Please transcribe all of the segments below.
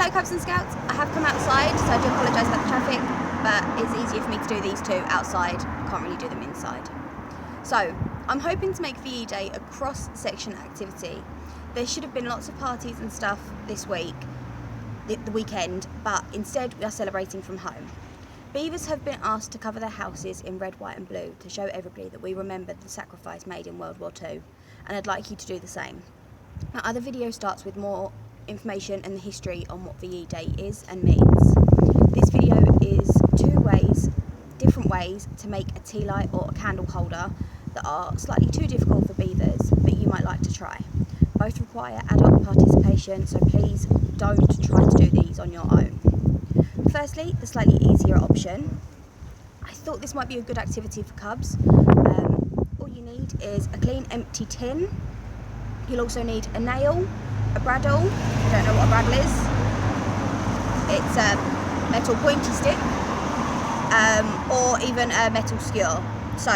Hello Cubs and Scouts, I have come outside, so I do apologise about the traffic, but it's easier for me to do these two outside, can't really do them inside. So, I'm hoping to make VE Day a cross-section activity. There should have been lots of parties and stuff this week, the weekend, but instead we are celebrating from home. Beavers have been asked to cover their houses in red, white and blue to show everybody that we remember the sacrifice made in World War II, and I'd like you to do the same. My other video starts with more information and the history on what VE Day is and means. This video is different ways to make a tea light or a candle holder that are slightly too difficult for beavers, but you might like to try. Both require adult participation, so please don't try to do these on your own. Firstly, the slightly easier option. I thought this might be a good activity for cubs. All you need is a clean empty tin. You'll also need a nail, a bradawl. I don't know what a bradawl is. It's a metal pointy stick, or even a metal skewer. So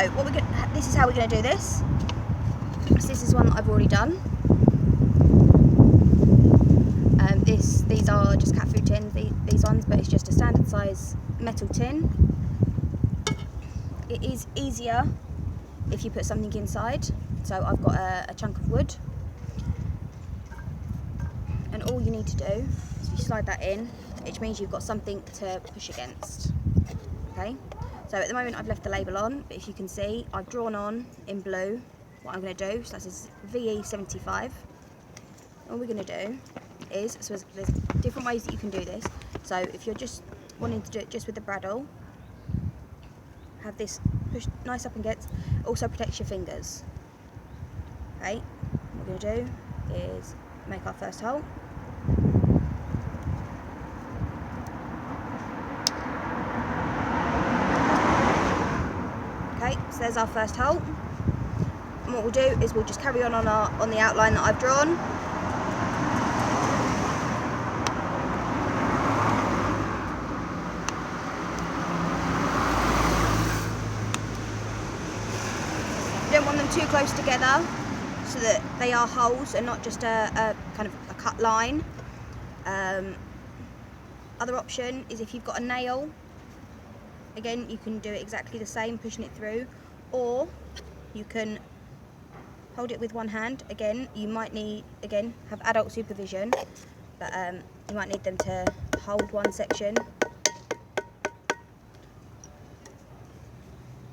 this is how we're going to do this. So this is one that I've already done. These are just cat food tins, these ones, but it's just a standard size metal tin. It is easier if you put something inside. So I've got a chunk of wood, and all you need to do is you slide that in, which means you've got something to push against. Okay, so at the moment I've left the label on, but if you can see, I've drawn on in blue what I'm going to do. So that's VE75. All we're going to do is, so there's different ways that you can do this. So if you're just wanting to do it just with the bradawl, have this pushed nice up against, also protects your fingers. Okay, what we're going to do is make our first hole. Okay, so there's our first hole. And what we'll do is we'll just carry on the outline that I've drawn. You don't want them too close together, so that they are holes and not just a kind of a cut line. Other option is if you've got a nail, again you can do it exactly the same, pushing it through, or you can hold it with one hand. Again, you might need, have adult supervision, but you might need them to hold one section.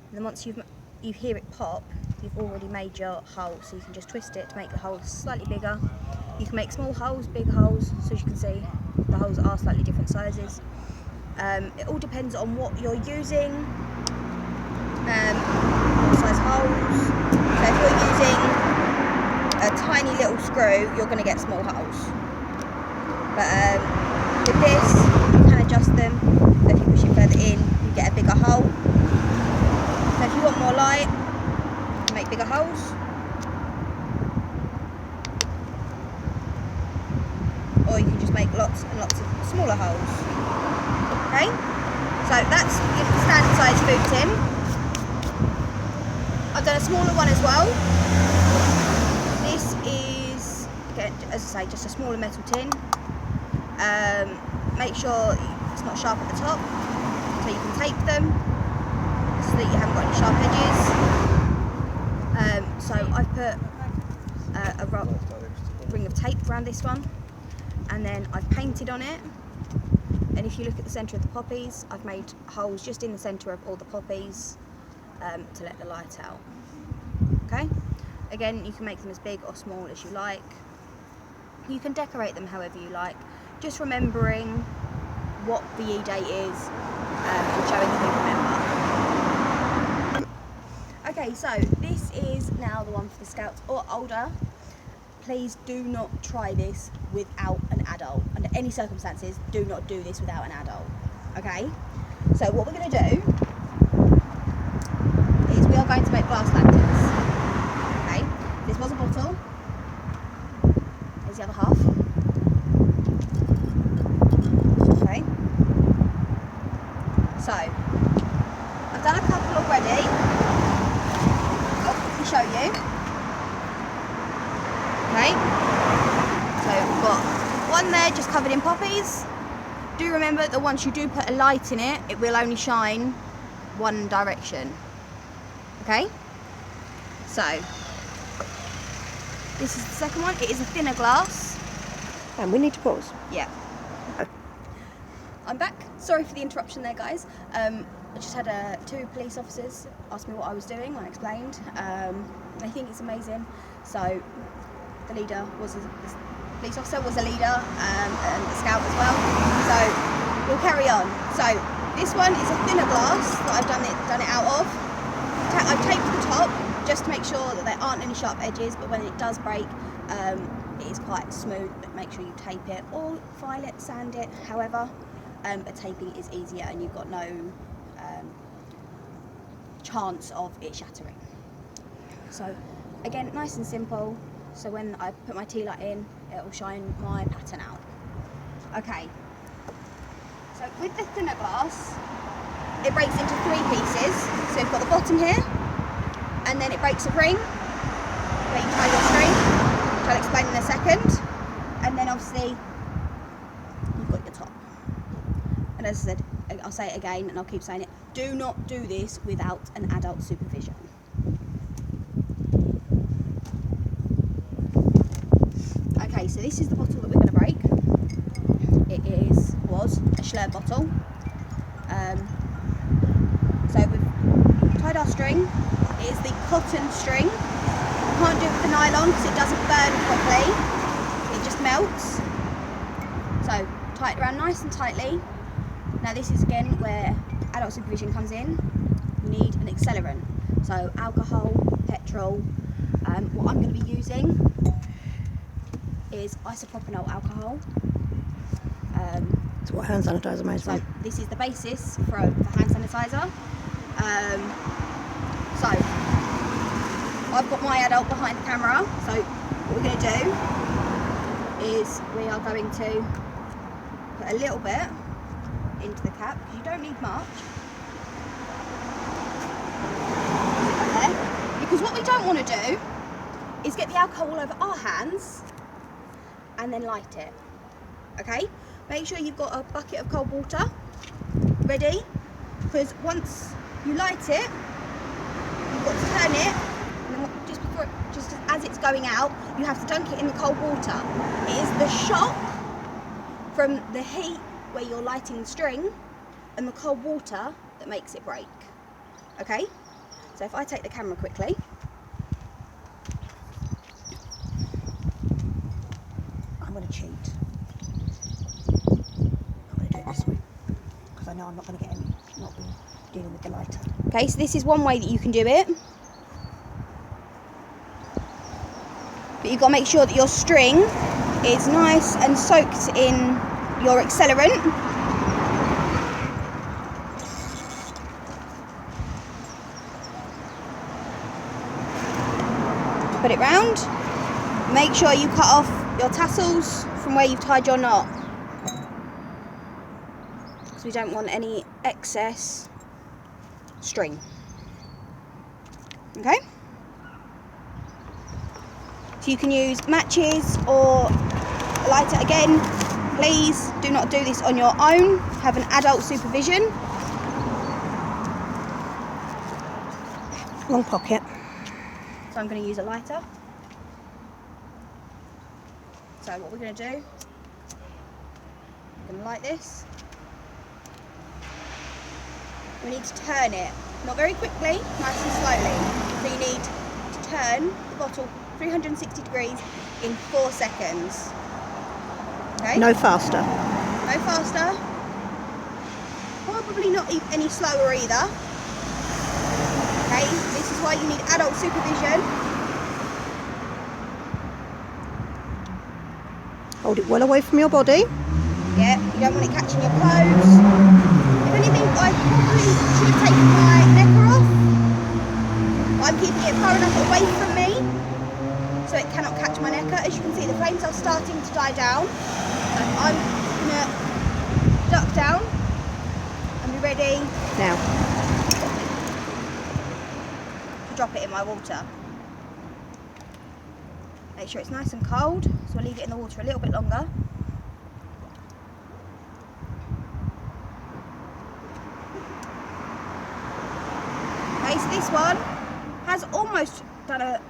And then once you hear it pop, you've already made your hole, so you can just twist it to make the hole slightly bigger. You can make small holes, big holes, so as you can see, the holes are slightly different sizes. It all depends on what you're using, what size holes. So if you're using a tiny little screw, you're going to get small holes. But with this, you can adjust them. So if you push it further in, you get a bigger hole. So if you want more light, you can make bigger holes. Or you can just make lots and lots of smaller holes. Okay? So that's your standard size food tin. I've done a smaller one as well. This is, again, as I say, just a smaller metal tin. Make sure it's not sharp at the top, so you can tape them, so that you haven't got any sharp edges. So I've put a ring of tape around this one, and then I've painted on it. And if you look at the centre of the poppies, I've made holes just in the centre of all the poppies to let the light out. Okay? Again, you can make them as big or small as you like. You can decorate them however you like, just remembering what VE Day is and showing that you remember. Okay, so this is now the one for the Scouts or older. Please do not try this without an adult. Under any circumstances, do not do this without an adult. Okay? So what we're going to do is we are going to make glass lanterns. Okay? This was a bottle. Here's the other half. Okay? So, I've done a couple already. I'll quickly show you. Okay? So we've got one there there just covered in poppies. Do remember that once you do put a light in it, it will only shine one direction. Okay? So, this is the second one. It is a thinner glass. And we need to pause. Yeah. I'm back. Sorry for the interruption there, guys. I just had 2 police officers ask me what I was doing. I explained. They think it's amazing. So, the leader was the police officer was a leader and a scout as well. So we'll carry on. So this one is a thinner glass that I've done it out of. I've taped the top just to make sure that there aren't any sharp edges, but when it does break, it is quite smooth. But make sure you tape it or file it, sand it, however. But taping is easier, and you've got no chance of it shattering. So again, nice and simple. So when I put my tea light in, it will shine my pattern out. Okay. So with the thinner glass, it breaks into 3 pieces. So you've got the bottom here, and then it breaks a ring where you tie your string, which I'll explain in a second. And then obviously you've got your top. And as I said, I'll say it again, and I'll keep saying it, do not do this without an adult supervision. Okay, so this is the bottle that we're going to break. It was a Schlurr bottle. So we've tied our string. It is the cotton string. You can't do it with the nylon because it doesn't burn properly. It just melts. So tie it around nice and tightly. Now this is again where adult supervision comes in. You need an accelerant. So alcohol, petrol. What I'm going to be using is isopropanol alcohol. It's what hand sanitizer makes So from. this is the basis for hand sanitizer. So I've got my adult behind the camera. So what we're going to do is we are going to put a little bit into the cap, because you don't need much. Okay. Because what we don't want to do is get the alcohol all over our hands and then light it. Okay? Make sure you've got a bucket of cold water ready, because once you light it, you've got to turn it, and then just as it's going out, you have to dunk it in the cold water. It is the shock from the heat where you're lighting the string and the cold water that makes it break. Okay? So if I take the camera quickly. I'm going to cheat. I'm going to do it this way, because I know I'm not going to get any, not be dealing with the lighter. Okay, so this is one way that you can do it. But you've got to make sure that your string is nice and soaked in your accelerant. Put it round. Make sure you cut off your tassels from where you've tied your knot, because we don't want any excess string. Okay? So you can use matches or a lighter. Again, please do not do this on your own. Have an adult supervision. Long pocket. So I'm going to use a lighter. So what we're going to do, we're going to light this. We need to turn it, not very quickly, nice and slowly. So you need to turn the bottle 360 degrees in 4 seconds. Okay? No faster. No faster. Probably not any slower either. Okay, this is why you need adult supervision. Hold it well away from your body. Yeah, you don't want it catching your clothes. If anything, I probably should have taken my necker off. I'm keeping it far enough away from me so it cannot catch my necker. As you can see, the flames are starting to die down. So I'm going to duck down and be ready Now. to drop it in my water. Make sure it's nice and cold, so I'll leave it in the water a little bit longer. this one has almost done a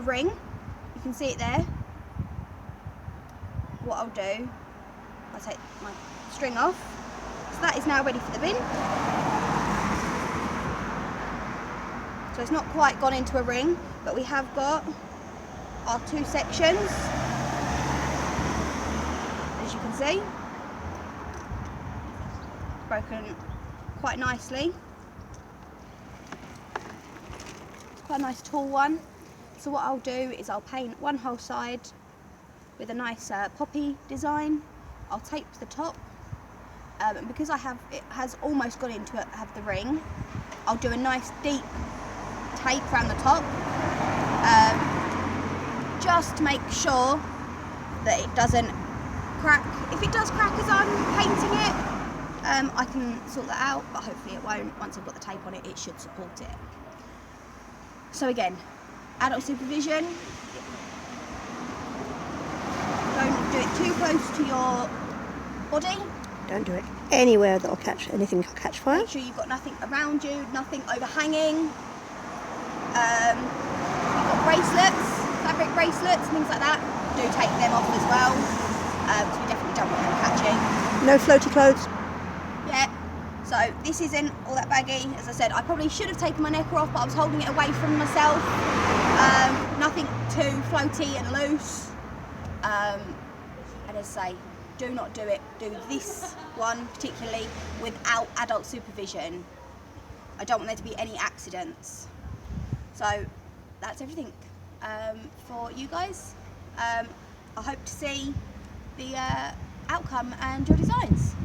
ring. You can see it there. What I'll do, I'll take my string off. So that is now ready for the bin. So it's not quite gone into a ring, but we have got our 2 sections, as you can see, broken quite nicely. It's quite a nice tall one. So what I'll do is I'll paint one whole side with a nice poppy design. I'll tape the top, and because it has almost gone into it, have the ring, I'll do a nice deep tape around the top, just to make sure that it doesn't crack. If it does crack as I'm painting it, I can sort that out, but hopefully it won't. Once I've got the tape on it, it should support it. So again, adult supervision. Don't do it too close to your body. Don't do it anywhere that'll catch anything that'll catch fire. Make sure you've got nothing around you, nothing overhanging. You've got bracelets, fabric bracelets, things like that. Do take them off as well, because we definitely don't want them catching. No floaty clothes. Yeah. So this isn't all that baggy. As I said, I probably should have taken my necker off, but I was holding it away from myself. Nothing too floaty and loose. And as I say, do not do it. Do this one particularly without adult supervision. I don't want there to be any accidents. So that's everything for you guys. I hope to see the outcome and your designs.